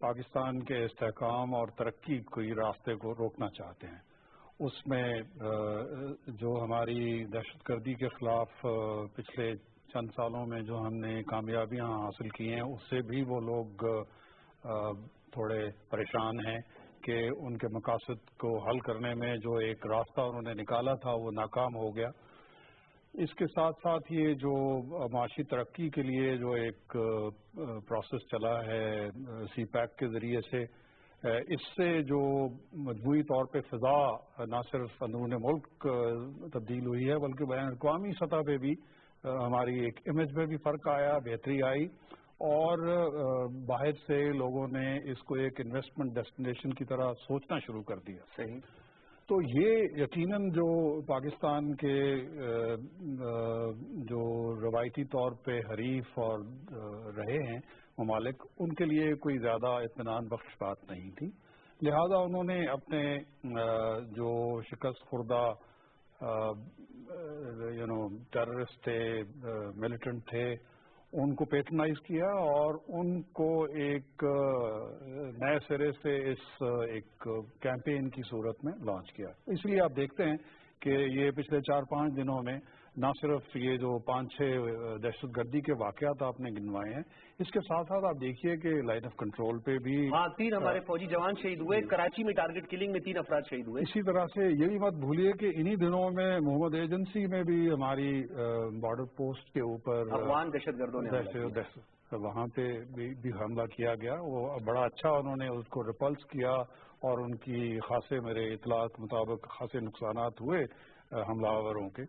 پاکستان کے استحکام اور ترقی کے راستے کو روکنا چاہتے ہیں. اس میں جو ہماری دہشت گردی کے خلاف پچھلے چند سالوں میں جو ہم نے کامیابیاں حاصل کی ہیں اس سے بھی وہ لوگ تھوڑے پریشان ہیں کہ ان کے مقاصد کو حل کرنے میں جو ایک راستہ انہوں نے نکالا تھا وہ ناکام ہو گیا. اس کے ساتھ ساتھ یہ جو معاشی ترقی کے لیے جو ایک پروسیس چلا ہے سی پیک کے ذریعے سے، اس سے جو مجموعی طور پہ فضا نہ صرف اندرون ملک تبدیل ہوئی ہے بلکہ بین الاقوامی سطح پہ بھی ہماری ایک امیج میں بھی فرق آیا، بہتری آئی، اور باہر سے لوگوں نے اس کو ایک انویسٹمنٹ ڈیسٹینیشن کی طرح سوچنا شروع کر دیا. صحیح. تو یہ یقیناً جو پاکستان کے جو روایتی طور پہ حریف اور رہے ہیں ممالک، ان کے لیے کوئی زیادہ اطمینان بخش بات نہیں تھی. لہذا انہوں نے اپنے جو شکست خوردہ ٹیررسٹ تھے، ملیٹنٹ تھے، ان کو پیٹرنائز کیا اور ان کو ایک نئے سرے سے اس ایک کیمپین کی صورت میں لانچ کیا. اس لیے آپ دیکھتے ہیں کہ یہ پچھلے 4-5 دنوں میں نہ صرف یہ جو 5-6 دہشت گردی کے واقعات آپ نے گنوائے ہیں، اس کے ساتھ ساتھ آپ دیکھیے کہ لائن آف کنٹرول پہ بھی 3 ہمارے فوجی جوان شہید ہوئے. کراچی میں ٹارگٹ کلنگ میں 3 افراد شہید ہوئے. اسی طرح سے یہ بھی مت بھولیے کہ انہی دنوں میں محمد ایجنسی میں بھی ہماری بارڈر پوسٹ کے اوپر افغان دہشت گردوں نے وہاں پہ بھی حملہ کیا گیا. وہ بڑا اچھا انہوں نے اس کو ریپلس کیا اور ان کی خاصے میرے اطلاعات مطابق خاصے نقصانات ہوئے حملہ آوروں کے.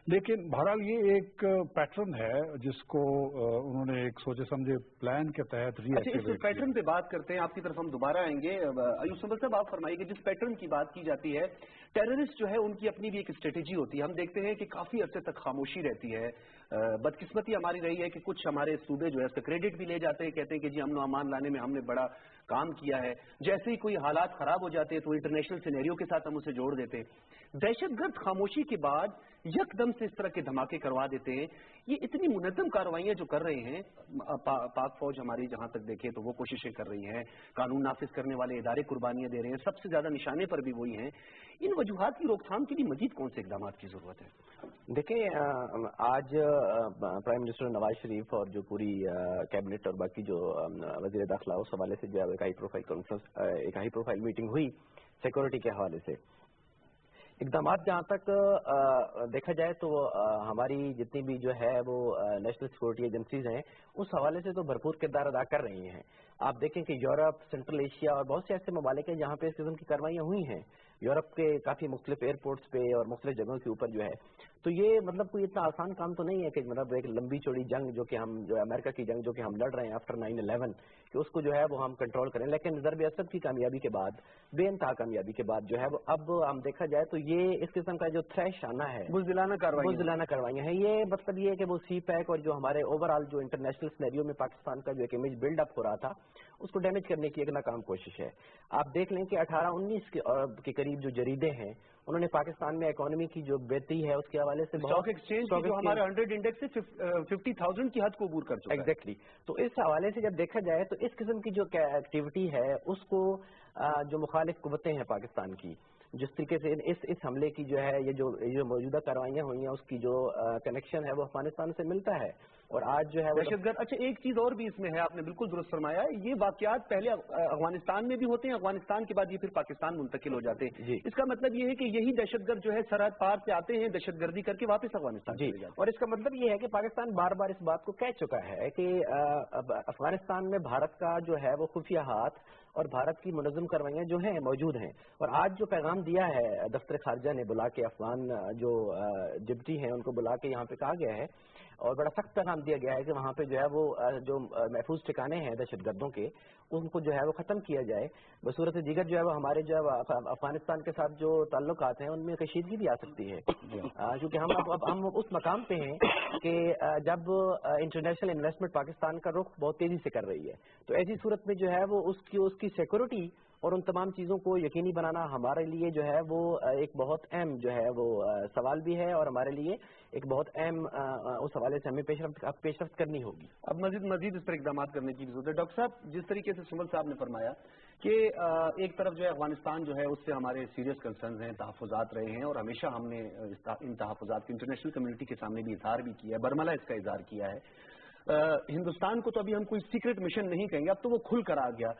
لیکن بہرحال یہ ایک پیٹرن ہے جس کو انہوں نے ایک سوچے سمجھے پلان کے تحت اس پیٹرن پہ بات کرتے ہیں. آپ کی طرف ہم دوبارہ آئیں گے. ایوب سنبل صاحب، آپ فرمائیے کہ جس پیٹرن کی بات کی جاتی ہے، ٹیررسٹ جو ہے ان کی اپنی بھی ایک اسٹریٹجی ہوتی ہے. ہم دیکھتے ہیں کہ کافی عرصے تک خاموشی رہتی ہے. بدقسمتی ہماری رہی ہے کہ کچھ ہمارے صوبے جو ہے اس کا کریڈٹ بھی لے جاتے ہیں، کہتے ہیں کہ جی امن و امان لانے میں ہم نے بڑا کام کیا ہے. جیسے ہی کوئی حالات خراب ہو جاتے ہیں تو انٹرنیشنل سینیریو کے ساتھ ہم اسے جوڑ دیتے ہیں. دہشت گرد خاموشی کے بعد یکدم سے اس طرح کے دھماکے کروا دیتے ہیں. یہ اتنی منظم کارروائیاں جو کر رہے ہیں، پاک فوج ہماری جہاں تک دیکھیں تو وہ کوششیں کر رہی ہیں، قانون نافذ کرنے والے ادارے قربانیاں دے رہے ہیں، سب سے زیادہ نشانے پر بھی وہی ہیں. ان وجوہات کی روک تھام کے لیے مزید کون سے اقدامات کی ضرورت ہے؟ دیکھیں، آج پرائم منسٹر نواز شریف اور جو پوری کیبنٹ اور باقی جو وزیر داخلہ اس حوالے سے جو ایک ہائی پروفائل کانفرنس، ایک ہائی پروفائل میٹنگ ہوئی سیکورٹی کے حوالے سے. اقدامات جہاں تک دیکھا جائے تو ہماری جتنی بھی جو ہے وہ نیشنل سیکورٹی ایجنسیز ہیں اس حوالے سے تو بھرپور کردار ادا کر رہی ہیں. آپ دیکھیں کہ یورپ، سینٹرل ایشیا اور بہت سے ایسے ممالک ہیں جہاں پہ اس قسم کی کارروائیاں ہوئی ہیں. یورپ کے کافی مختلف ایئرپورٹس پہ اور مختلف جگہوں کے اوپر جو ہے. تو یہ مطلب کوئی اتنا آسان کام تو نہیں ہے کہ مطلب ایک لمبی چوڑی جنگ جو کہ ہم جو امریکہ کی جنگ جو کہ ہم لڑ رہے ہیں آفٹر 9/11 کہ اس کو جو ہے وہ ہم کنٹرول کریں. لیکن ضرب اسد کی کامیابی کے بعد، بے انتہا کامیابی کے بعد جو ہے وہ اب ہم دیکھا جائے تو یہ اس قسم کا جو تھریش آنا ہے، بزدلانہ کاروائیاں ہیں. یہ مطلب یہ ہے کہ وہ سی پیک اور جو ہمارے اوور آل جو انٹرنیشنل سینیریو میں پاکستان کا جو ایک امیج بلڈ اپ ہو رہا تھا اس کو ڈیمیج کرنے کی ایک ناکام کوشش ہے. آپ دیکھ لیں کہ 18-19 کے قریب جو جریدے ہیں انہوں نے پاکستان میں اکانومی کی جو بہتری ہے اس کے حوالے سے اسٹاک ایکسچینج جو ہمارے 100 انڈیکس سے 50,000 کی حد کو عبور کر چکا ہے. ایگزیکٹلی. تو اس حوالے سے جب دیکھا جائے تو اس قسم کی جو ایکٹیویٹی ہے اس کو جو مخالف قوتیں ہیں پاکستان کی، جس طریقے سے اس حملے کی جو ہے یہ جو موجودہ کارروائیاں ہوئی ہیں اس کی جو کنیکشن ہے وہ افغانستان سے ملتا ہے. اور آج جو ہے دہشت گرد. اچھا، ایک چیز اور بھی اس میں ہے، آپ نے بالکل درست فرمایا. یہ واقعات پہلے افغانستان میں بھی ہوتے ہیں، افغانستان کے بعد یہ پھر پاکستان منتقل ہو جاتے ہیں. اس کا مطلب یہ ہے کہ یہی دہشت گرد جو ہے سرحد پار سے آتے ہیں، دہشت گردی کر کے واپس افغانستان چلے جاتے ہیں. اور اس کا مطلب یہ ہے کہ پاکستان بار بار اس بات کو کہہ چکا ہے کہ افغانستان میں بھارت کا جو ہے وہ خفیہ ہاتھ اور بھارت کی منظم کارروائیاں جو ہیں موجود ہیں. اور آج جو پیغام دیا ہے دفتر خارجہ نے بلا کے افغان جو ڈپٹی ہیں ان کو بلا کے یہاں پہ کہا گیا ہے اور بڑا سخت پیغام دیا گیا ہے کہ وہاں پہ جو ہے وہ جو محفوظ ٹھکانے ہیں دہشت گردوں کے ان کو جو ہے وہ ختم کیا جائے. بصورت دیگر جو ہے وہ ہمارے جو ہے افغانستان کے ساتھ جو تعلقات ہیں ان میں کشیدگی بھی آ سکتی ہے، کیونکہ ہم اس مقام پہ ہیں کہ جب انٹرنیشنل انویسٹمنٹ پاکستان کا رخ بہت تیزی سے کر رہی ہے تو ایسی صورت میں جو ہے وہ اس کی سیکورٹی اور ان تمام چیزوں کو یقینی بنانا ہمارے لیے جو ہے وہ ایک بہت اہم جو ہے وہ سوال بھی ہے، اور ہمارے لیے ایک بہت اہم اس حوالے سے ہمیں پیشرفت کرنی ہوگی. اب مزید اس پر اقدامات کرنے کی ضرورت ہے. ڈاکٹر صاحب، جس طریقے سے سمل صاحب نے فرمایا کہ ایک طرف جو ہے افغانستان جو ہے اس سے ہمارے سیریس کنسرنز ہیں، تحفظات رہے ہیں، اور ہمیشہ ہم نے ان تحفظات کی انٹرنیشنل کمیونٹی کے سامنے بھی اظہار بھی کیا ہے، برملا اس کا اظہار کیا ہے. ہندوستان کو تو ابھی ہم کوئی سیکرٹ مشن نہیں کہیں گے، اب تو وہ کھل کر آ گیا.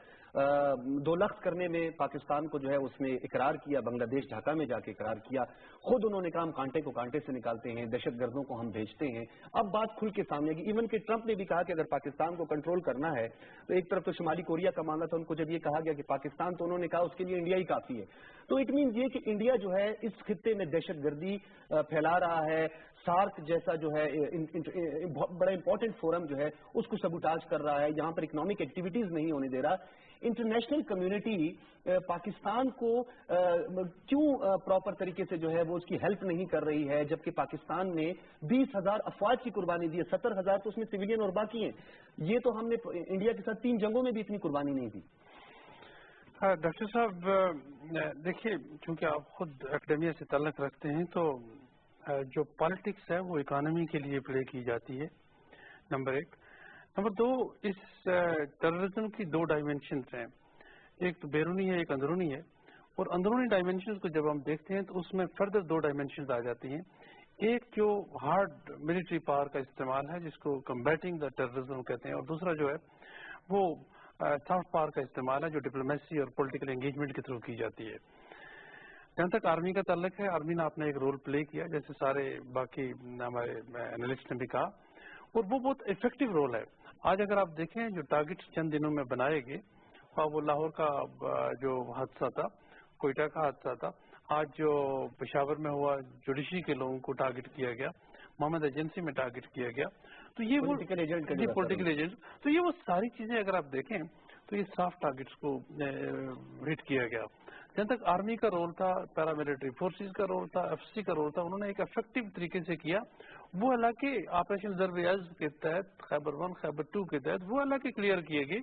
دو لخت کرنے میں پاکستان کو جو ہے اس نے اقرار کیا، بنگلہ دیش ڈھاکہ میں جا کے اقرار کیا. خود انہوں نے کہا ہم کانٹے کو کانٹے سے نکالتے ہیں، دہشت گردوں کو ہم بھیجتے ہیں. اب بات کھل کے سامنے گئی. ایون کہ ٹرمپ نے بھی کہا کہ اگر پاکستان کو کنٹرول کرنا ہے تو ایک طرف تو شمالی کوریا کا معاملہ تھا، ان کو جب یہ کہا گیا کہ پاکستان، تو انہوں نے کہا اس کے لیے انڈیا ہی کافی ہے. تو اٹ مینز یہ کہ انڈیا جو ہے اس خطے میں دہشت گردی پھیلا رہا ہے. سارک جیسا جو ہے بڑا امپورٹنٹ فورم جو ہے اس کو سبوٹاج کر رہا ہے، یہاں پر اکنامک ایکٹیویٹیز نہیں ہونے دے رہا. انٹرنیشنل کمیونٹی پاکستان کو کیوں پراپر طریقے سے جو ہے وہ اس کی ہیلپ نہیں کر رہی ہے، جبکہ پاکستان نے 20,000 افواج کی قربانی دی ہے، 70,000 تو اس میں سویلین اور باقی ہیں. یہ تو ہم نے انڈیا کے ساتھ 3 جنگوں میں بھی اتنی قربانی نہیں دی. ڈاکٹر صاحب دیکھیے، چونکہ آپ خود اکیڈمیا سے تعلق رکھتے ہیں تو جو پالیٹکس ہے وہ اکانومی کے لیے پلے کی جاتی ہے، نمبر 1. نمبر 2، اس ٹیررزم کی 2 ڈائمینشنز ہیں، ایک تو بیرونی ہے، ایک اندرونی ہے. اور اندرونی ڈائمینشنز کو جب ہم دیکھتے ہیں تو اس میں فردر 2 ڈائمینشنز آ جاتی ہیں. ایک جو ہارڈ ملٹری پاور کا استعمال ہے جس کو کمبیٹنگ دا ٹیررزم کہتے ہیں، اور دوسرا جو ہے وہ سافٹ پاور کا استعمال ہے جو ڈپلومیسی اور پولیٹیکل انگیجمنٹ کے تھرو کی جاتی ہے. جہاں تک آرمی کا تعلق ہے، آرمی نے اپنا ایک رول پلے کیا، جیسے سارے باقی ہمارے اینالسٹ نے بھی کہا، اور وہ بہت افیکٹو رول ہے. آج اگر آپ دیکھیں جو ٹارگیٹس چند دنوں میں بنائے گئے، وہ لاہور کا جو حادثہ تھا، کوئٹہ کا حادثہ تھا، آج جو پشاور میں ہوا جوڈیشری کے لوگوں کو ٹارگٹ کیا گیا، محمد ایجنسی میں ٹارگٹ کیا گیا، تو یہ وہ پولیٹیکل ایجنٹ، تو یہ وہ ساری چیزیں اگر آپ دیکھیں تو یہ سافٹ ٹارگٹس کو ہٹ کیا گیا. جہاں تک آرمی کا رول تھا، پیراملٹری فورسز کا رول تھا، ایف سی کا رول تھا، انہوں نے ایک افیکٹو طریقے سے کیا. وہ حالانکہ آپریشن ضرب عزم کے تحت، خیبر 1 خیبر 2 کے تحت وہ حالانکہ کلیئر کیے گئے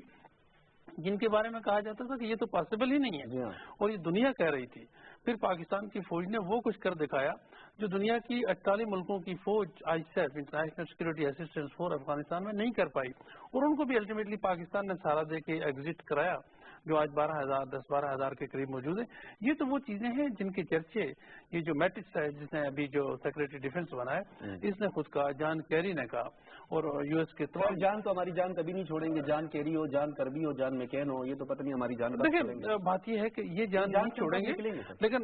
جن کے بارے میں کہا جاتا تھا کہ یہ تو پاسبل ہی نہیں ہے، اور یہ دنیا کہہ رہی تھی. پھر پاکستان کی فوج نے وہ کچھ کر دکھایا جو دنیا کی 48 ملکوں کی فوج ISAF international security assistance force Afghanistan میں نہیں کر پائی، اور ان کو بھی الٹیمیٹلی پاکستان نے سہارا دے کے ایگزٹ کرایا، جو آج 10-12 ہزار کے قریب موجود ہیں. یہ تو وہ چیزیں ہیں جن کے چرچے، یہ جو میٹرکس ہے جس نے ابھی جو سیکرٹری ڈیفنس بنا ہے، اس نے خود کہا، جان کیری نے کہا، اور US کے جان تو ہماری جان کبھی نہیں چھوڑیں گے، جان کیری ہو، جان کربی ہو، جان مکین ہو، یہ تو پتہ نہیں ہماری جان. دیکھیں بات یہ ہے کہ یہ جان نہیں چھوڑیں گے، لیکن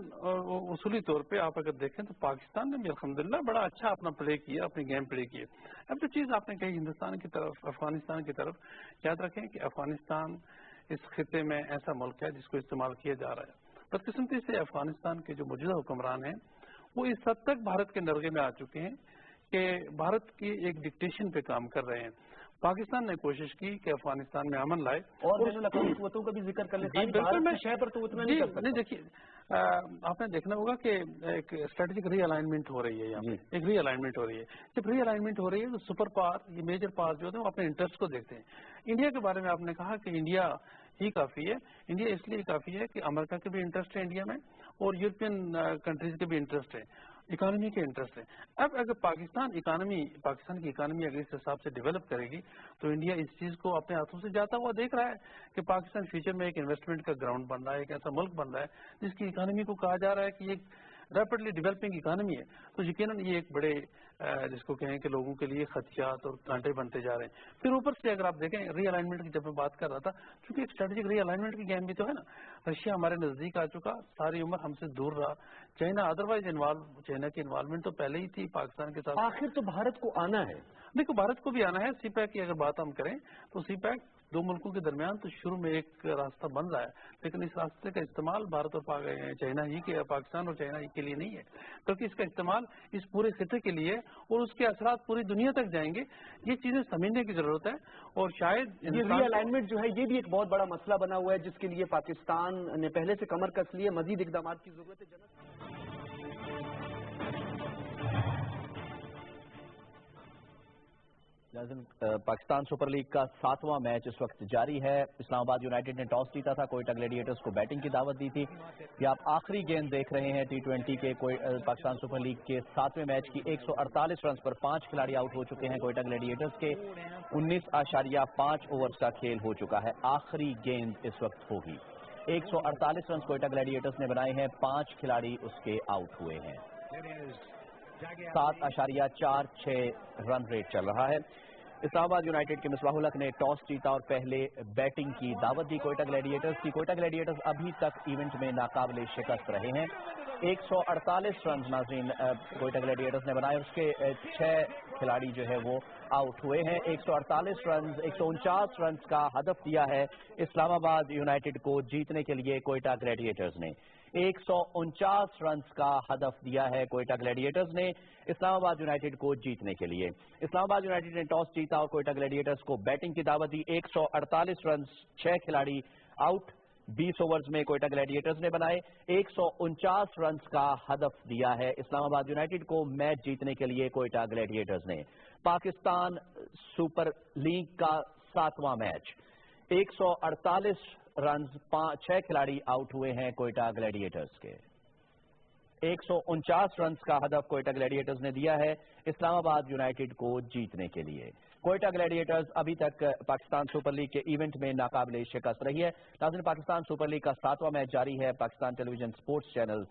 اصولی طور پہ آپ اگر دیکھیں تو پاکستان نے بھی الحمدللہ بڑا اچھا اپنا پلے کیا، اپنی گیم پلے کی. اب جو چیز آپ نے کہی ہندوستان کی طرف، افغانستان کی طرف، یاد رکھیں کہ افغانستان اس خطے میں ایسا ملک ہے جس کو استعمال کیا جا رہا ہے. بدقسمتی سے افغانستان کے جو موجودہ حکمران ہیں وہ اس حد تک بھارت کے نرغے میں آ چکے ہیں کہ بھارت کی ایک ڈکٹیشن پہ کام کر رہے ہیں. پاکستان نے کوشش کی کہ افغانستان میں امن لائے، اور بین الاقوامی قوتوں کا بھی ذکر کر لیں. بالکل میں شہر پر تو اتنا نہیں کر سکتا. دیکھیے آپ نے دیکھنا ہوگا کہ ایک اسٹریٹجک ری الائنمنٹ ہو رہی ہے، یہاں ایک ری الائنمنٹ ہو رہی ہے. جب ری الائنمنٹ ہو رہی ہے تو سپر پاور، یہ میجر پاور جو ہوتے ہیں وہ اپنے انٹرسٹ کو دیکھتے ہیں. انڈیا کے بارے میں آپ نے کہا کہ انڈیا ہی کافی ہے. انڈیا اس لیے کافی ہے کہ امریکہ کے بھی انٹرسٹ ہے انڈیا میں، اور یورپین کنٹریز کے بھی انٹرسٹ ہے، اکانومی کے انٹرسٹ ہے. اب اگر پاکستان کی اکانومی اگر اس حساب سے ڈیولپ کرے گی تو انڈیا اس چیز کو اپنے ہاتھوں سے جاتا ہوا دیکھ رہا ہے کہ پاکستان فیوچر میں ایک انویسٹمنٹ کا گراؤنڈ بن رہا ہے، ایک ایسا ملک بن رہا ہے جس کی اکانومی کو کہا جا رہا ہے کہ یہ ریپڈلی ڈیولپنگ اکانومی ہے. تو یقیناً یہ ایک بڑے جس کو کہیں کہ لوگوں کے لیے خدشات اور کانٹے بنتے جا رہے ہیں. پھر اوپر سے اگر آپ دیکھیں ری الائنمنٹ کی جب میں بات کر رہا تھا، کیونکہ ایک اسٹریٹجک ری الائنمنٹ کی گیم بھی تو ہے نا. رشیا ہمارے نزدیک آ چکا، ساری عمر ہم سے دور رہا. چائنا ادروائز چائنا کی انوالومنٹ تو پہلے ہی تھی پاکستان کے ساتھ. آخر تو بھارت کو آنا ہے. دیکھو بھارت کو بھی آنا ہے. سی پیک کی اگر بات ہم کریں تو سی پیک 2 ملکوں کے درمیان تو شروع میں ایک راستہ بن رہا ہے، لیکن اس راستے کا استعمال بھارت اور چائنا ہی کے، پاکستان اور چائنا ہی کے لیے نہیں ہے، کیونکہ اس کا استعمال اس پورے خطے کے لیے اور اس کے اثرات پوری دنیا تک جائیں گے. یہ چیزیں سمجھنے کی ضرورت ہے. اور شاید یہ ری الائنمنٹ جو ہے یہ بھی ایک بہت بڑا مسئلہ بنا ہوا ہے جس کے لیے پاکستان نے پہلے سے کمر کس لی ہے. مزید اقدامات کی ضرورت ہے. پاکستان سپر لیگ کا 7واں میچ اس وقت جاری ہے. اسلام آباد یونائیٹڈ نے ٹاس جیتا تھا, کوئٹہ گلیڈیٹرز کو بیٹنگ کی دعوت دی تھی. یہ آپ آخری گیند دیکھ رہے ہیں T20 کے پاکستان سپر لیگ کے 7ویں میچ کی. 148 رنز پر 5 کھلاڑی آؤٹ ہو چکے ہیں کوئٹہ گلیڈیٹرز کے. 19.5 اوورز کا کھیل ہو چکا ہے. آخری گیند اس وقت ہوگی. 148 رنز کوئٹہ گلیڈیٹرز نے بنائے ہیں, 5 کھلاڑی اس کے آؤٹ ہوئے ہیں. 7.46 رن ریٹ چل رہا ہے. اسلام آباد یونائیٹڈ کے مصباح الحق نے ٹاس جیتا اور پہلے بیٹنگ کی دعوت دی کوئٹہ گلیڈیٹرز کی. کوئٹہ گلیڈیٹرز ابھی تک ایونٹ میں ناقابل شکست رہے ہیں. 148 رنز ناظرین کوئٹہ گلیڈیٹرز نے بنائے, اس کے 6 کھلاڑی جو ہے وہ آؤٹ ہوئے ہیں. 148 رنز 149 رنز کا ہدف دیا ہے اسلام آباد یونائیٹڈ کو جیتنے کے لیے کوئٹہ گلیڈیٹرز نے. 149 رنز کا ہدف دیا ہے کوئٹہ گلیڈیٹرز نے اسلام آباد یونائیٹڈ کو جیتنے کے لیے. اسلام آباد یونائیٹڈ نے ٹاس جیتا اور کوئٹہ گلیڈیٹرز کو بیٹنگ کی دعوت دی. 148 رنز 6 کھلاڑی آؤٹ. 20 اوورز میں کوئٹہ گلیڈیٹرز نے بنائے. 149 رنز کا ہدف دیا ہے اسلام آباد یونائیٹڈ کو میچ جیتنے کے لیے کوئٹہ گلیڈیٹرز نے. پاکستان سپر لیگ کا 7واں میچ. 148 رنز 6 کھلاڑی آؤٹ ہوئے ہیں کوئٹہ گلیڈیٹرز کے. 149 رنز کا ہدف کوئٹہ گلیڈیٹرز نے دیا ہے اسلام آباد یونائیٹڈ کو جیتنے کے لیے. کوئٹہ گلیڈیٹرز ابھی تک پاکستان سپر لیگ کے ایونٹ میں ناقابل شکست رہی ہے. ناظرین, پاکستان سپر لیگ کا 7واں میچ جاری ہے. پاکستان ٹیلی ویژن سپورٹس چینل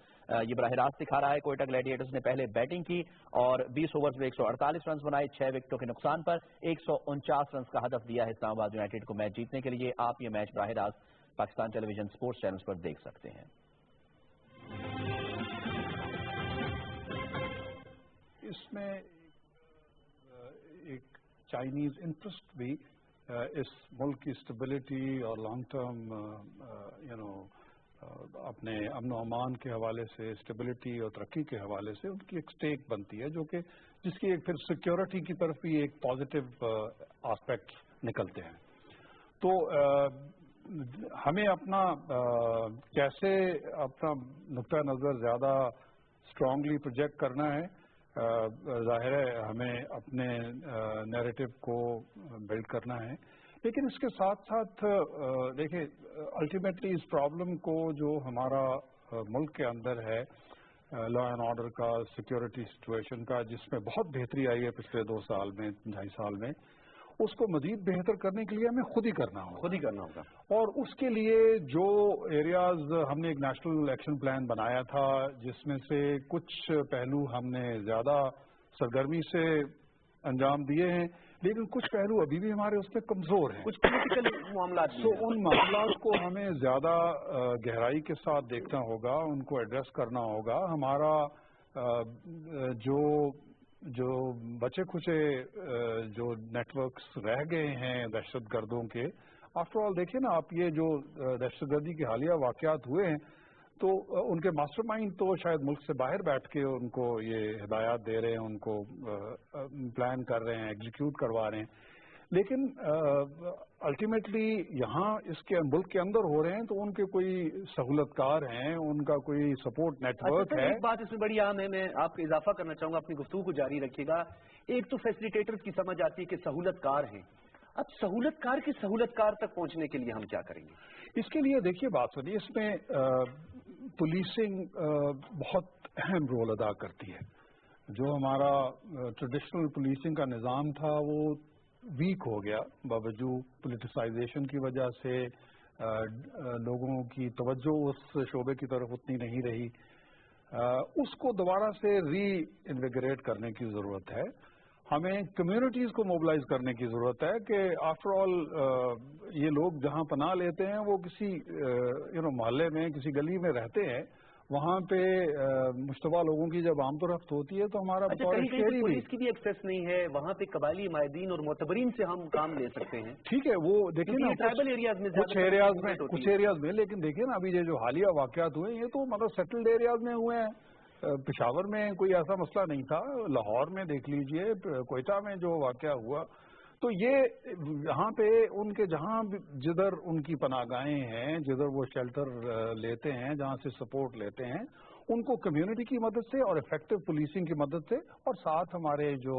یہ براہ راست دکھا رہا ہے. کوئٹہ گلیڈیٹرز نے پہلے بیٹنگ کی اور 20 اوورز میں 148 رنز بنائے 6 وکٹوں کے نقصان پر. 149 رنز کا ہدف دیا ہے اسلام آباد یونائیٹڈ کو میچ جیتنے کے لیے. آپ یہ میچ براہ راست پاکستان ٹیلی ویژن سپورٹس چینلز پر دیکھ سکتے ہیں. اس میں ایک چائنیز انٹرسٹ بھی اس ملک کی اسٹیبلٹی اور لانگ ٹرم اپنے امن و امان کے حوالے سے, اسٹیبلٹی اور ترقی کے حوالے سے ان کی ایک سٹیک بنتی ہے, جو کہ جس کی ایک پھر سیکیورٹی کی طرف بھی ایک پازیٹیو آسپیکٹ نکلتے ہیں. تو ہمیں اپنا کیسے اپنا نقطہ نظر زیادہ اسٹرانگلی پروجیکٹ کرنا ہے. ظاہر ہے ہمیں اپنے نیریٹو کو بلڈ کرنا ہے, لیکن اس کے ساتھ ساتھ دیکھیں الٹیمیٹلی اس پرابلم کو جو ہمارا ملک کے اندر ہے لا اینڈ آرڈر کا, سیکیورٹی سچویشن کا, جس میں بہت بہتری آئی ہے پچھلے 2 سال میں 2.5 سال میں, اس کو مزید بہتر کرنے کے لیے ہمیں خود ہی کرنا ہوگا. اور اس کے لیے جو ایریاز ہم نے ایک نیشنل ایکشن پلان بنایا تھا, جس میں سے کچھ پہلو ہم نے زیادہ سرگرمی سے انجام دیے ہیں, لیکن کچھ پہلو ابھی بھی ہمارے اس میں کمزور ہیں. کچھ پولیٹیکل معاملات, تو ان معاملات کو ہمیں زیادہ گہرائی کے ساتھ دیکھنا ہوگا, ان کو ایڈریس کرنا ہوگا. ہمارا جو بچے کھچے جو نیٹ ورکس رہ گئے ہیں دہشت گردوں کے, آفٹر آل دیکھیں نا آپ, یہ جو دہشت گردی کے حالیہ واقعات ہوئے ہیں تو ان کے ماسٹر مائنڈ تو شاید ملک سے باہر بیٹھ کے ان کو یہ ہدایات دے رہے ہیں, ان کو پلان کر رہے ہیں, ایگزیکیوٹ کروا رہے ہیں, لیکن الٹیمیٹلی یہاں اس کے ملک کے اندر ہو رہے ہیں تو ان کے کوئی سہولت کار ہیں, ان کا کوئی سپورٹ نیٹ ورک ہے. ایک بات اس میں بڑی عام ہے, میں آپ کو اضافہ کرنا چاہوں گا, اپنی گفتگو کو جاری رکھیے گا. ایک تو فیسیلیٹیٹرز کی سمجھ آتی ہے کہ سہولت کار ہیں. اب سہولت کار کی سہولت کار تک پہنچنے کے لیے ہم کیا کریں گے؟ اس کے لیے دیکھیے بات سنیے, اس میں پولیسنگ بہت اہم رول ادا کرتی ہے. جو ہمارا ٹریڈیشنل پولیسنگ کا نظام تھا وہ ویک ہو گیا باوجود پولیٹیسائزیشن کی وجہ سے. لوگوں کی توجہ اس شعبے کی طرف اتنی نہیں رہی. اس کو دوبارہ سے ری انویگریٹ کرنے کی ضرورت ہے. ہمیں کمیونٹیز کو موبلائز کرنے کی ضرورت ہے کہ آفٹر آل یہ لوگ جہاں پناہ لیتے ہیں وہ کسی محلے میں, کسی گلی میں رہتے ہیں, وہاں پہ مشتبہ لوگوں کی جب آمد و رفت ہوتی ہے تو ہمارا پولیس کی بھی ایکسیس نہیں ہے, وہاں پہ قبائلی مائدین اور معتبرین سے ہم کام لے سکتے ہیں. ٹھیک ہے, وہ دیکھیں نا ٹرائبل ایریاز میں, کچھ ایریاز میں, لیکن دیکھیں نا ابھی یہ جو حالیہ واقعات ہوئے یہ تو مطلب سیٹلڈ ایریاز میں ہوئے ہیں. پشاور میں کوئی ایسا مسئلہ نہیں تھا, لاہور میں دیکھ لیجئے, کوئٹہ میں جو واقعہ ہوا, تو یہ یہاں پہ ان کے جہاں جدھر ان کی پناہ گاہیں ہیں, جدھر وہ شیلٹر لیتے ہیں, جہاں سے سپورٹ لیتے ہیں, ان کو کمیونٹی کی مدد سے اور افیکٹو پولیسنگ کی مدد سے, اور ساتھ ہمارے جو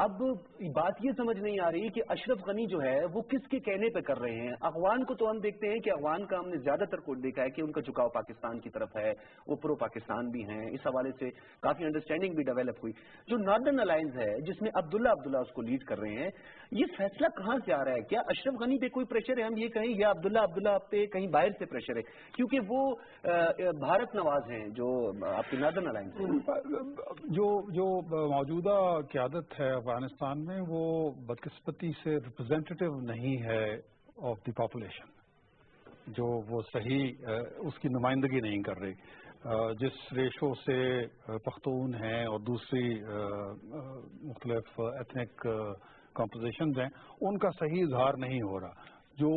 اب بات یہ سمجھ نہیں آ رہی کہ اشرف غنی جو ہے وہ کس کے کہنے پہ کر رہے ہیں. افغان کو تو ہم دیکھتے ہیں کہ افغان کا ہم نے زیادہ تر کو دیکھا ہے کہ ان کا جھکاؤ پاکستان کی طرف ہے, وہ پرو پاکستان بھی ہیں, اس حوالے سے کافی انڈرسٹینڈنگ بھی ڈیولپ ہوئی. جو ناردرن الائنس ہے جس میں عبداللہ اس کو لیڈ کر رہے ہیں, یہ فیصلہ کہاں سے آ رہا ہے؟ کیا اشرف غنی پہ کوئی پریشر ہے, ہم یہ کہیں, یا عبداللہ پہ کہیں باہر سے پریشر ہے؟ کیونکہ وہ بھارت نواز ہیں جو آپ کی ناردرن الائنس. جو موجودہ قیادت ہے افغانستان میں وہ بدقسمتی سے ریپرزینٹیو نہیں ہے آف دی پاپولیشن, جو وہ صحیح اس کی نمائندگی نہیں کر رہی. جس ریشو سے پختون ہیں اور دوسری مختلف ایتھنک کمپوزیشنز ہیں, ان کا صحیح اظہار نہیں ہو رہا. جو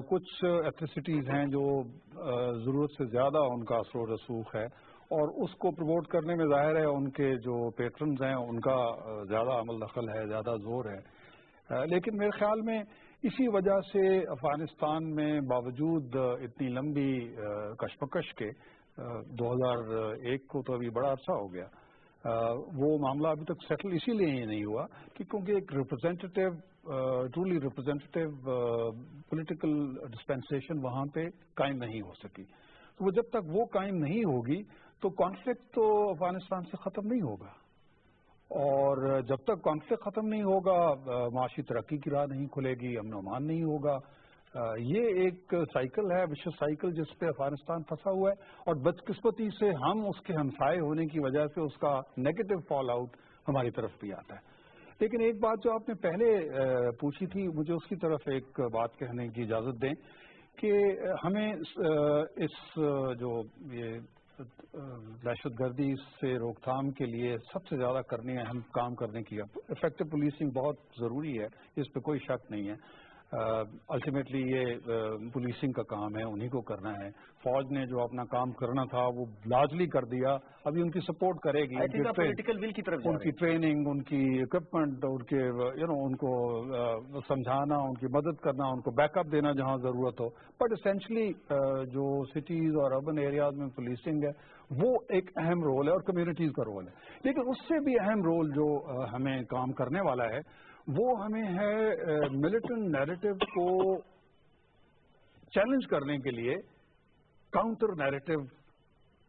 کچھ ایتھنیسٹیز ہیں جو ضرورت سے زیادہ ان کا اثر و رسوخ ہے, اور اس کو پروموٹ کرنے میں ظاہر ہے ان کے جو پیٹرنز ہیں ان کا زیادہ عمل دخل ہے, زیادہ زور ہے. لیکن میرے خیال میں اسی وجہ سے افغانستان میں باوجود اتنی لمبی کشمکش کے 2001 کو تو ابھی بڑا عرصہ ہو گیا, وہ معاملہ ابھی تک سیٹل اسی لیے ہی نہیں ہوا کہ کیونکہ ایک representative truly representative political dispensation وہاں پہ قائم نہیں ہو سکی. تو وہ جب تک وہ قائم نہیں ہوگی تو کانفلکٹ تو افغانستان سے ختم نہیں ہوگا, اور جب تک کانفلکٹ ختم نہیں ہوگا معاشی ترقی کی راہ نہیں کھلے گی, امن و امان نہیں ہوگا. یہ ایک سائیکل ہے, وشوس سائیکل, جس پہ افغانستان پھنسا ہوا ہے, اور بدقسمتی سے ہم اس کے ہمسائے ہونے کی وجہ سے اس کا نیگیٹو فال آؤٹ ہماری طرف بھی آتا ہے. لیکن ایک بات جو آپ نے پہلے پوچھی تھی, مجھے اس کی طرف ایک بات کہنے کی اجازت دیں کہ ہمیں اس جو یہ دہشت گردی سے روک تھام کے لیے سب سے زیادہ اہم کام کرنے کی افیکٹو پولیسنگ بہت ضروری ہے, اس پہ کوئی شک نہیں ہے. الٹیمیٹلی یہ پولیسنگ کا کام ہے, انہی کو کرنا ہے. فوج نے جو اپنا کام کرنا تھا وہ لارجلی کر دیا, ابھی ان کی سپورٹ کرے گی, ان کی ٹریننگ, ان کی اکوپمنٹ, ان کے ان کو سمجھانا, ان کی مدد کرنا, ان کو بیک اپ دینا جہاں ضرورت ہو. بٹ اسینشلی جو سٹیز اور اربن ایریاز میں پولیسنگ ہے وہ ایک اہم رول ہے, اور کمیونٹیز کا رول ہے. لیکن اس سے بھی اہم رول جو ہمیں کام کرنے والا ہے وہ ہمیں ہے ملیٹنٹ نیریٹو کو چیلنج کرنے کے لیے کاؤنٹر نیریٹو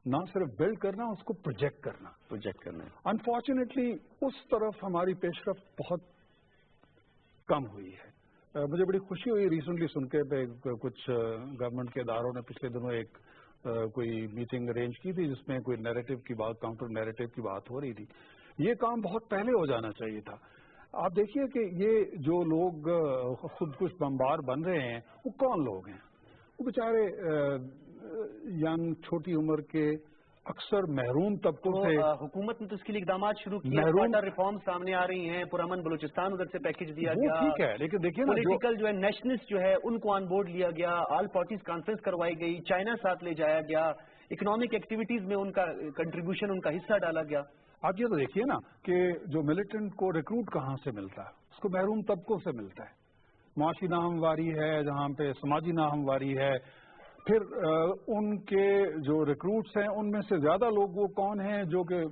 نہ صرف بلڈ کرنا, اس کو پروجیکٹ کرنا. انفارچونیٹلی اس طرف ہماری پیش رفت بہت کم ہوئی ہے. مجھے بڑی خوشی ہوئی ریسنٹلی سن کے کچھ گورنمنٹ کے اداروں نے پچھلے دنوں ایک کوئی میٹنگ ارینج کی تھی جس میں کوئی نیریٹو کی بات, کاؤنٹر نیریٹو کی بات ہو رہی تھی. یہ کام بہت پہلے ہو جانا چاہیے تھا. آپ دیکھیے کہ یہ جو لوگ خود کش بمبار بن رہے ہیں وہ کون لوگ ہیں؟ وہ بیچارے ینگ چھوٹی عمر کے اکثر محروم طبقوں سے. حکومت نے تو اس کے لیے اقدامات شروع کیے, واٹر ریفارم سامنے آ رہی ہیں, پرامن بلوچستان ادھر سے پیکج دیا گیا, ٹھیک ہے, لیکن دیکھیے نا پولیٹیکل جو ہے نیشنلسٹ جو ہے ان کو آن بورڈ لیا گیا, آل پارٹیز کانفرنس کروائی گئی, چائنا ساتھ لے جایا گیا, اکنامک ایکٹیویٹیز میں ان کا کنٹریبیوشن, ان کا حصہ ڈالا گیا. آپ یہ تو دیکھیے نا کہ جو ملیٹنٹ کو ریکروٹ کہاں سے ملتا ہے, اس کو محروم طبقوں سے ملتا ہے. معاشی ناہمواری ہے, جہاں پہ سماجی ناہمواری ہے. پھر ان کے جو ریکروٹس ہیں ان میں سے زیادہ لوگ وہ کون ہیں جو کہ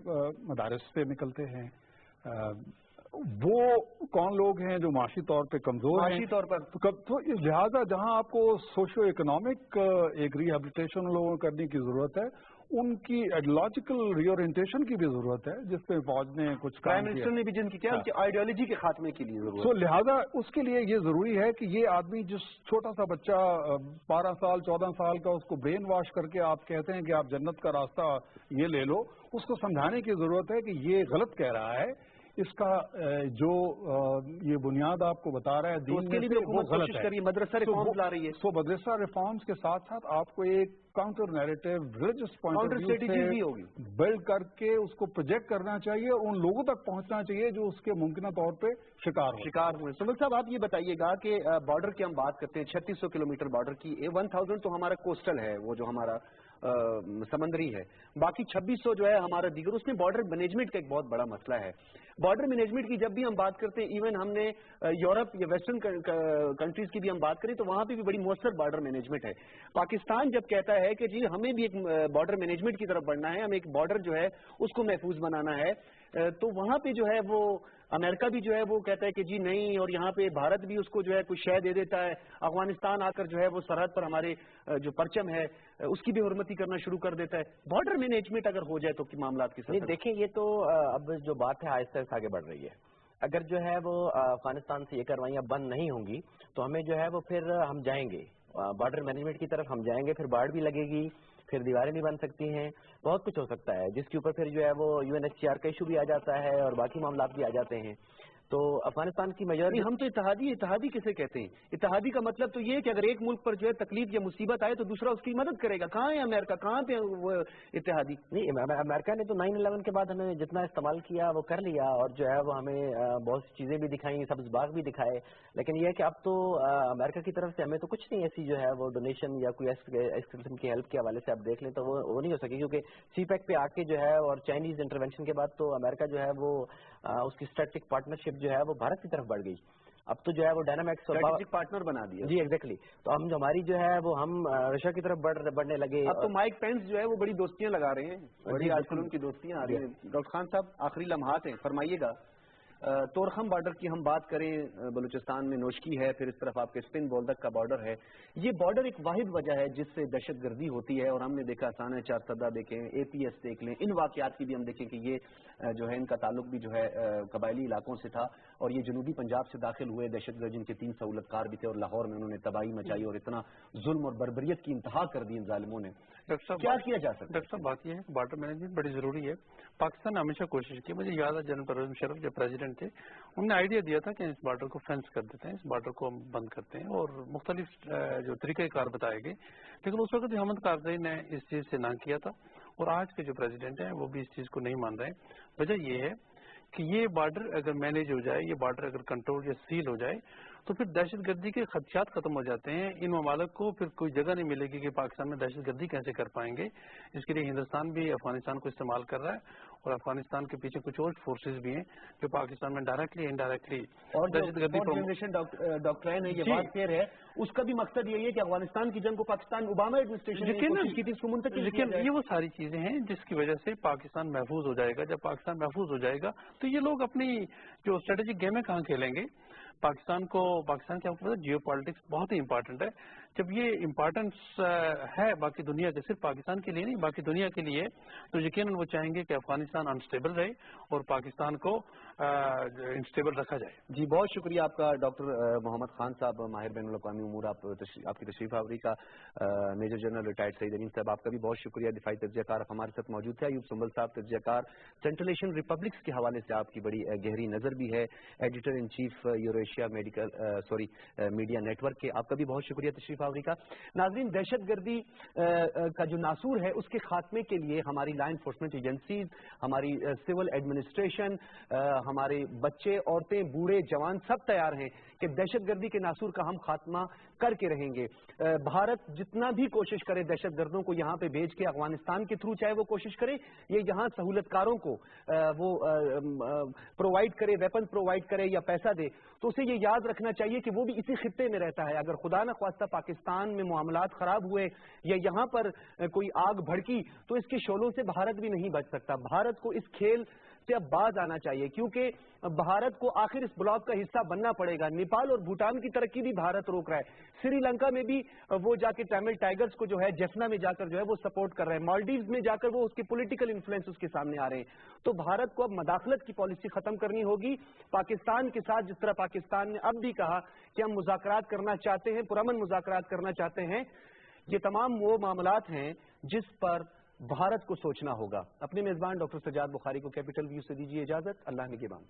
مدارس سے نکلتے ہیں, وہ کون لوگ ہیں جو معاشی طور پہ کمزور ہیں. معاشی طور پر تو لہٰذا جہاں آپ کو سوشو اکنامک ایک ریہیبلیٹیشن لوگوں کو کرنے کی ضرورت ہے, ان کی ایڈیولوجیکل ری اورینٹیشن کی بھی ضرورت ہے, جس پہ فوج نے کچھ پرائم منسٹر نے بھی جن کی کیا ان کی آئیڈیالوجی کے خاتمے کے لیے ضرورت. سو لہذا اس کے لیے یہ ضروری ہے کہ یہ آدمی جس چھوٹا سا بچہ 12 سال 14 سال کا, اس کو برین واش کر کے آپ کہتے ہیں کہ آپ جنت کا راستہ یہ لے لو, اس کو سمجھانے کی ضرورت ہے کہ یہ غلط کہہ رہا ہے. اس کا جو یہ بنیاد آپ کو بتا رہا ہے دین میں سے وہ غلط ہے. مدرسہ ریفارمز لا رہی ہے. سو مدرسہ ریفارمز کے ساتھ ساتھ آپ کو ایک counter narrative religious point of view سے ہوگی بلڈ کر کے اس کو پروجیکٹ کرنا چاہیے, ان لوگوں تک پہنچنا چاہیے جو اس کے ممکنہ طور پہ شکار ہوئے. سمل صاحب آپ یہ بتائیے گا کہ بارڈر کی ہم بات کرتے ہیں 3600 کلومیٹر بارڈر کی, 1000 تو ہمارا کوسٹل ہے, وہ جو ہمارا سمندری ہے, باقی 2600 جو ہے ہمارا دیگر. اس میں بارڈر مینجمنٹ کا ایک بہت بڑا مسئلہ ہے. بارڈر مینجمنٹ کی جب بھی ہم بات کرتے ہیں, ایون ہم نے یورپ یا ویسٹرن کنٹریز کی بھی ہم بات کریں تو وہاں پہ بھی بڑی مؤثر بارڈر مینجمنٹ ہے. پاکستان جب کہتا ہے کہ جی ہمیں بھی ایک بارڈر مینجمنٹ کی طرف بڑھنا ہے, ہمیں ایک بارڈر جو ہے اس کو محفوظ بنانا ہے, تو وہاں پہ جو ہے وہ امریکہ بھی جو ہے وہ کہتا ہے کہ جی نہیں، اور یہاں پہ بھارت بھی اس کو جو ہے کوئی شے دے دیتا ہے، افغانستان آ کر جو ہے وہ سرحد پر ہمارے جو پرچم ہے اس کی بھی حرمتی کرنا شروع کر دیتا ہے۔ بارڈر مینجمنٹ اگر ہو جائے تو معاملات کی نہیں دیکھیں، یہ تو اب جو بات ہے آہستہ آہستہ آگے بڑھ رہی ہے۔ اگر جو ہے وہ افغانستان سے یہ کاروائیاں بند نہیں ہوں گی تو ہمیں جو ہے وہ پھر ہم جائیں گے بارڈر مینجمنٹ کی طرف، ہم جائیں گے، پھر باڑ بھی لگے گی، پھر دیواریں بھی بن سکتی ہیں، بہت کچھ ہو سکتا ہے، جس کے اوپر پھر جو ہے وہ UNHCR کا ایشو بھی آ جاتا ہے اور باقی معاملات بھی آ جاتے ہیں۔ تو افغانستان کی میجورٹی، ہم تو اتحادی کسے کہتے ہیں؟ اتحادی کا مطلب تو یہ ہے کہ اگر ایک ملک پر جو ہے تکلیف یا مصیبت آئے تو دوسرا اس کی مدد کرے گا۔ کہاں ہے امریکہ؟ کہاں پہ وہ اتحادی؟ نہیں، امریکہ نے تو 9/11 کے بعد ہمیں جتنا استعمال کیا وہ کر لیا، اور جو ہے وہ ہمیں بہت سی چیزیں بھی دکھائیں، سبز باغ بھی دکھائے، لیکن یہ ہے کہ اب تو امریکہ کی طرف سے ہمیں تو کچھ نہیں ایسی جو ہے وہ ڈونیشن یا کوئی اس قسم کی ہیلپ کے حوالے سے آپ دیکھ لیں تو وہ نہیں ہو سکے، کیونکہ سی پیک پہ آ کے جو ہے اور چائنیز انٹروینشن کے بعد تو امریکہ جو ہے وہ اس کی اسٹریٹجک پارٹنرشپ جو ہے وہ بھارت کی طرف بڑھ گئی۔ اب تو جو ہے وہ ڈائنامکس پارٹنر بنا دیا۔ جی ایگزیکٹلی، تو ہم جو ہماری جو ہے وہ ہم رشیا کی طرف بڑھنے لگے۔ اب تو مائک پینس جو ہے وہ بڑی دوستیاں لگا رہے ہیں، بڑی آج کل ان کی دوستیاں آ رہی ہیں۔ ڈاکٹر خان صاحب، آخری لمحات ہیں، فرمائیے گا، تورخم بارڈر کی ہم بات کریں، بلوچستان میں نوشکی ہے، پھر اس طرف آپ کے اسپن بولدک کا بارڈر ہے، یہ بارڈر ایک واحد وجہ ہے جس سے دہشت گردی ہوتی ہے، اور ہم نے دیکھا سانحہ 4 سدہ دیکھیں، APS دیکھ لیں، ان واقعات کی بھی ہم دیکھیں کہ یہ جو ہے ان کا تعلق بھی جو ہے قبائلی علاقوں سے تھا، اور یہ جنوبی پنجاب سے داخل ہوئے دہشت گرد، جن کے 3 سہولت کار بھی تھے، اور لاہور میں انہوں نے تباہی مچائی اور اتنا ظلم اور بربریت کی انتہا کر دی ان ظالموں نے۔ کیا کیا جا سکتا ہے؟ ڈاکٹر صاحب، بات یہ ہے کہ بارڈر مینجمنٹ بڑی ضروری ہے۔ پاکستان نے ہمیشہ کوشش کی، مجھے یاد ہے جنرل پرویز مشرف جو پریزیڈنٹ تھے، انہوں نے آئیڈیا دیا تھا کہ اس بارڈر کو فینس کر دیتے ہیں، اس بارڈر کو ہم بند کرتے ہیں، اور مختلف جو طریقہ کار بتائے گئے، لیکن اس وقت حامد کارزئی نے اس چیز سے نہ کیا تھا، اور آج کے جو پریزیڈنٹ ہیں وہ بھی اس چیز کو نہیں مان رہے ہیں۔ وجہ یہ ہے کہ یہ بارڈر اگر مینیج ہو جائے، یہ بارڈر اگر کنٹرول یا سیل ہو جائے تو پھر دہشت گردی کے خدشات ختم ہو جاتے ہیں۔ ان ممالک کو پھر کوئی جگہ نہیں ملے گی کہ پاکستان میں دہشت گردی کیسے کر پائیں گے۔ اس کے لیے ہندوستان بھی افغانستان کو استعمال کر رہا ہے، اور افغانستان کے پیچھے کچھ اور فورسز بھی ہیں جو پاکستان میں ڈائریکٹلی انڈائریکٹلی اور دہشت گردی جنریشن ڈاکٹرین ہے، یہ بات فیئر ہے، اس کا بھی مقصد یہی ہے کہ افغانستان کی جنگ کو پاکستان اوباما ایڈمنسٹریشن نے کوشش کی تھی اس کو منتقل، لیکن یہ وہ ساری چیزیں ہیں جس کی وجہ سے پاکستان محفوظ ہو جائے گا۔ جب پاکستان محفوظ ہو جائے گا تو یہ لوگ اپنی جو اسٹریٹجک گیم ہے کہاں کھیلیں گے؟ پاکستان کی آپ کو پتا جیو پالیٹکس بہت ہی امپارٹنٹ ہے۔ جب یہ امپارٹنس ہے باقی دنیا کے، صرف پاکستان کے لیے نہیں باقی دنیا کے لیے، تو یقیناً وہ چاہیں گے کہ افغانستان انسٹیبل رہے اور پاکستان کو انسٹیبل رکھا جائے۔ جی بہت شکریہ آپ کا ڈاکٹر محمد خان صاحب، ماہر بین الاقوامی امور، آپ کی تشریف آوری کا، میجر جنرل ریٹائرڈ سعید امین صاحب، آپ کا بھی بہت شکریہ، دفاعی تجزیہ کار آپ ہمارے ساتھ موجود تھے۔ ایوب سنبل صاحب تجزیہ کار، سینٹرل ایشین ریپبلکس کے حوالے سے آپ کی بڑی گہری نظر بھی ہے، editor in chief Eurasia media network کے، آپ کا بھی بہت شکریہ تشریف آوری کا۔ ناظرین، دہشت گردی کا جو ناسور ہے اس کے خاتمے کے لیے ہماری لا انفورسمنٹ ایجنسیز، ہماری سول ایڈمنسٹریشن، ہمارے بچے، عورتیں، بوڑھے، جوان سب تیار ہیں کہ دہشت گردی کے ناسور کا ہم خاتمہ کر کے رہیں گے۔ بھارت جتنا بھی کوشش کرے دہشت گردوں کو یہاں پہ بھیج کے افغانستان کے تھرو چاہے وہ کوشش کرے، یہ یہاں سہولت کاروں کو وہ پرووائڈ کرے، ویپن پرووائڈ کرے یا پیسہ دے، تو اسے یہ یاد رکھنا چاہیے کہ وہ بھی اسی خطے میں رہتا ہے۔ اگر خدا نہ خواستہ پاکستان میں معاملات خراب ہوئے یا یہاں پر کوئی آگ بھڑکی تو اس کے شعلوں سے بھارت بھی نہیں بچ سکتا۔ بھارت کو اس کھیل سے اب باز آنا چاہیے، کیونکہ بھارت کو آخر اس بلاک کا حصہ بننا پڑے گا۔ نیپال اور بھوٹان کی ترقی بھی بھارت روک رہا ہے، سری لنکا میں بھی وہ جا کے ٹیمل ٹائیگرز کو جو ہے جیفنا میں جا کر جو ہے وہ سپورٹ کر رہے ہیں، مالڈیوز میں جا کر وہ اس کے پولیٹیکل انفلوئنس اس کے سامنے آ رہے ہیں۔ تو بھارت کو اب مداخلت کی پالیسی ختم کرنی ہوگی پاکستان کے ساتھ، جس طرح پاکستان نے اب بھی کہا کہ ہم مذاکرات کرنا چاہتے ہیں، پرامن مذاکرات کرنا چاہتے ہیں۔ یہ تمام وہ معاملات ہیں جس پر بھارت کو سوچنا ہوگا۔ اپنے میزبان ڈاکٹر سجاد بخاری کو کیپٹل ویو سے دیجیے اجازت، اللہ نگہبان۔